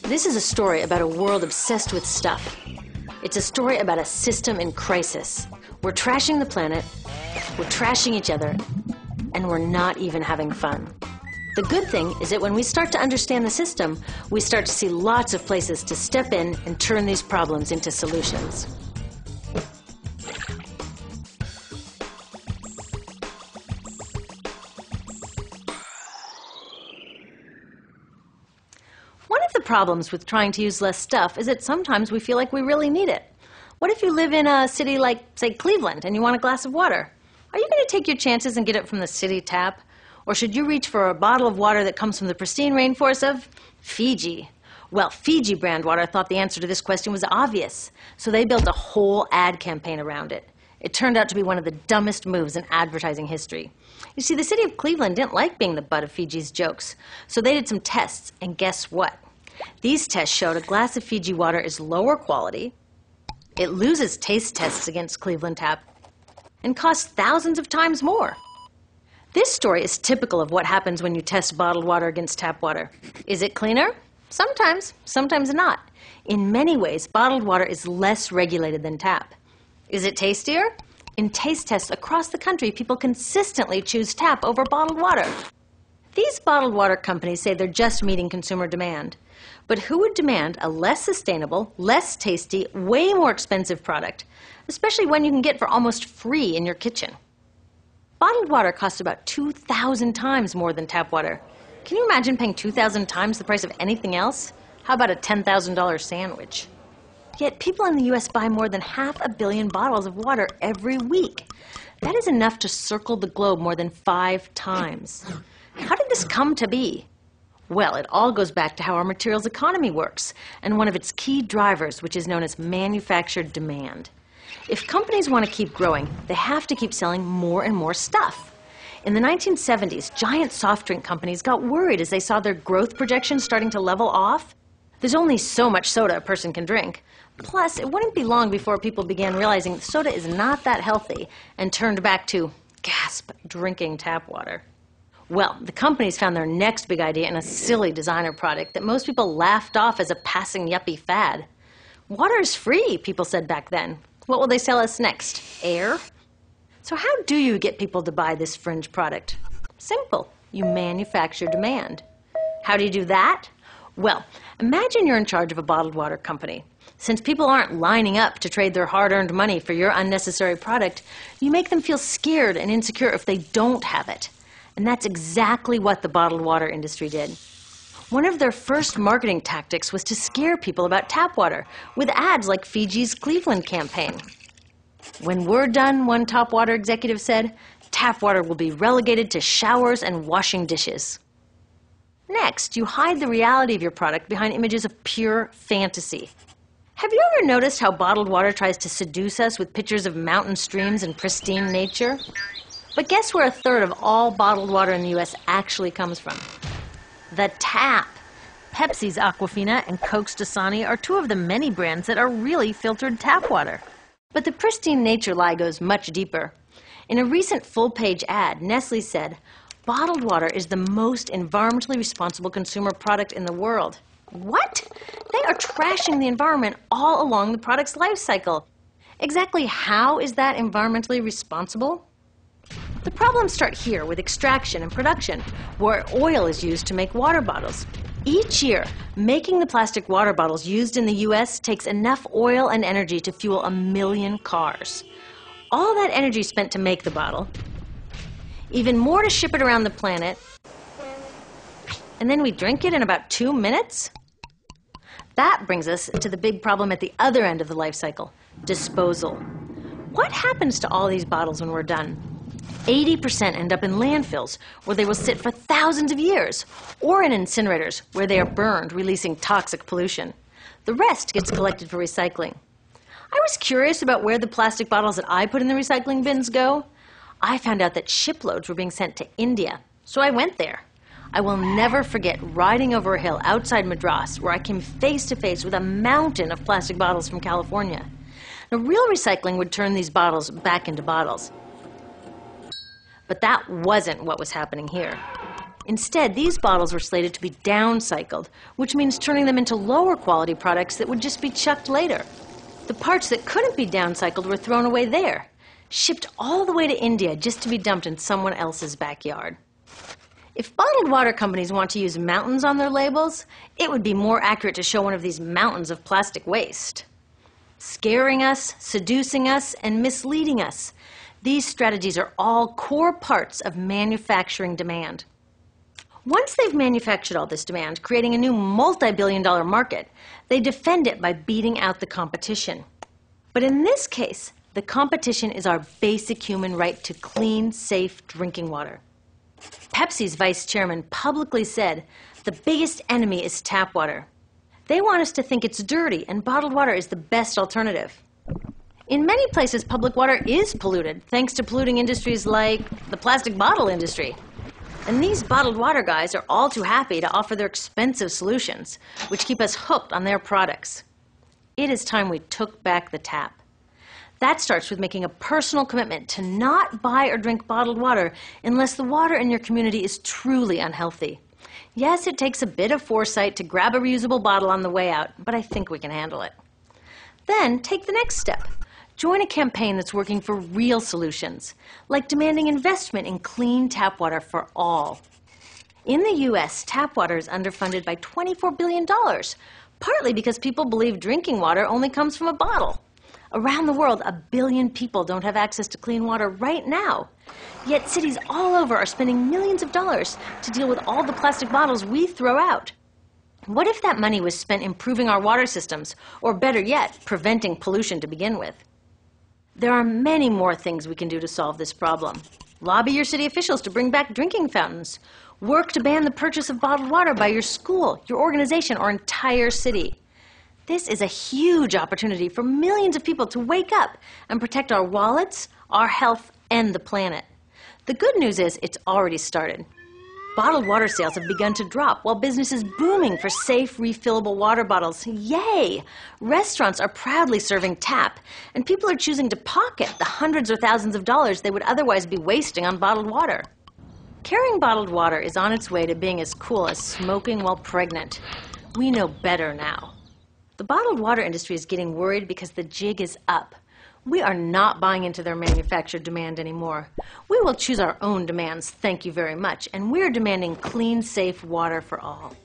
This is a story about a world obsessed with stuff. It's a story about a system in crisis. We're trashing the planet, we're trashing each other, and we're not even having fun. The good thing is that when we start to understand the system, we start to see lots of places to step in and turn these problems into solutions. One of the problems with trying to use less stuff is that sometimes we feel like we really need it. What if you live in a city like, say, Cleveland, and you want a glass of water? Are you going to take your chances and get it from the city tap? Or should you reach for a bottle of water that comes from the pristine rainforest of Fiji? Well, Fiji brand water thought the answer to this question was obvious, so they built a whole ad campaign around it. It turned out to be one of the dumbest moves in advertising history. You see, the city of Cleveland didn't like being the butt of Fiji's jokes, so they did some tests, and guess what? These tests showed a glass of Fiji water is lower quality, it loses taste tests against Cleveland tap, and costs thousands of times more. This story is typical of what happens when you test bottled water against tap water. Is it cleaner? Sometimes, sometimes not. In many ways, bottled water is less regulated than tap. Is it tastier? In taste tests across the country, people consistently choose tap over bottled water. These bottled water companies say they're just meeting consumer demand. But who would demand a less sustainable, less tasty, way more expensive product, especially one you can get for almost free in your kitchen? Bottled water costs about 2,000 times more than tap water. Can you imagine paying 2,000 times the price of anything else? How about a $10,000 sandwich? Yet people in the US buy more than 500 million bottles of water every week. That is enough to circle the globe more than 5 times. How did this come to be? Well, it all goes back to how our materials economy works, and one of its key drivers, which is known as manufactured demand. If companies want to keep growing, they have to keep selling more and more stuff. In the 1970s, giant soft drink companies got worried as they saw their growth projections starting to level off. There's only so much soda a person can drink. Plus, it wouldn't be long before people began realizing soda is not that healthy and turned back to, gasp, drinking tap water. Well, the companies found their next big idea in a silly designer product that most people laughed off as a passing yuppie fad. Water is free, people said back then. What will they sell us next? Air? So how do you get people to buy this fringe product? Simple. You manufacture demand. How do you do that? Well, imagine you're in charge of a bottled water company. Since people aren't lining up to trade their hard-earned money for your unnecessary product, you make them feel scared and insecure if they don't have it. And that's exactly what the bottled water industry did. One of their first marketing tactics was to scare people about tap water with ads like Fiji's Cleveland campaign. When we're done, one top water executive said, tap water will be relegated to showers and washing dishes. Next, you hide the reality of your product behind images of pure fantasy. Have you ever noticed how bottled water tries to seduce us with pictures of mountain streams and pristine nature? But guess where 1/3 of all bottled water in the US actually comes from? The tap. Pepsi's Aquafina and Coke's Dasani are 2 of the many brands that are really filtered tap water. But the pristine nature lie goes much deeper. In a recent full-page ad, Nestle said, bottled water is the most environmentally responsible consumer product in the world. What? They are trashing the environment all along the product's life cycle. Exactly how is that environmentally responsible? The problems start here with extraction and production, where oil is used to make water bottles. Each year, making the plastic water bottles used in the US takes enough oil and energy to fuel 1 million cars. All that energy spent to make the bottle, even more to ship it around the planet, and then we drink it in about 2 minutes? That brings us to the big problem at the other end of the life cycle, disposal. What happens to all these bottles when we're done? 80% end up in landfills, where they will sit for thousands of years, or in incinerators, where they are burned, releasing toxic pollution. The rest gets collected for recycling. I was curious about where the plastic bottles that I put in the recycling bins go. I found out that shiploads were being sent to India, so I went there. I will never forget riding over a hill outside Madras, where I came face to face with a mountain of plastic bottles from California. Now, real recycling would turn these bottles back into bottles. But that wasn't what was happening here. Instead, these bottles were slated to be downcycled, which means turning them into lower quality products that would just be chucked later. The parts that couldn't be downcycled were thrown away there, shipped all the way to India just to be dumped in someone else's backyard. If bottled water companies want to use mountains on their labels, it would be more accurate to show one of these mountains of plastic waste. Scaring us, seducing us, and misleading us. These strategies are all core parts of manufacturing demand. Once they've manufactured all this demand, creating a new multi-billion-dollar market, they defend it by beating out the competition. But in this case, the competition is our basic human right to clean, safe drinking water. Pepsi's vice chairman publicly said, "The biggest enemy is tap water." They want us to think it's dirty and bottled water is the best alternative. In many places, public water is polluted, thanks to polluting industries like the plastic bottle industry. And these bottled water guys are all too happy to offer their expensive solutions, which keep us hooked on their products. It is time we took back the tap. That starts with making a personal commitment to not buy or drink bottled water unless the water in your community is truly unhealthy. Yes, it takes a bit of foresight to grab a reusable bottle on the way out, but I think we can handle it. Then take the next step. Join a campaign that's working for real solutions, like demanding investment in clean tap water for all. In the U.S., tap water is underfunded by $24 billion, partly because people believe drinking water only comes from a bottle. Around the world, 1 billion people don't have access to clean water right now. Yet cities all over are spending millions of dollars to deal with all the plastic bottles we throw out. What if that money was spent improving our water systems, or better yet, preventing pollution to begin with? There are many more things we can do to solve this problem. Lobby your city officials to bring back drinking fountains. Work to ban the purchase of bottled water by your school, your organization, or entire city. This is a huge opportunity for millions of people to wake up and protect our wallets, our health, and the planet. The good news is it's already started. Bottled water sales have begun to drop while business is booming for safe, refillable water bottles. Yay! Restaurants are proudly serving tap, and people are choosing to pocket the hundreds or thousands of dollars they would otherwise be wasting on bottled water. Carrying bottled water is on its way to being as cool as smoking while pregnant. We know better now. The bottled water industry is getting worried because the jig is up. We are not buying into their manufactured demand anymore. We will choose our own demands, thank you very much, and we're demanding clean, safe water for all.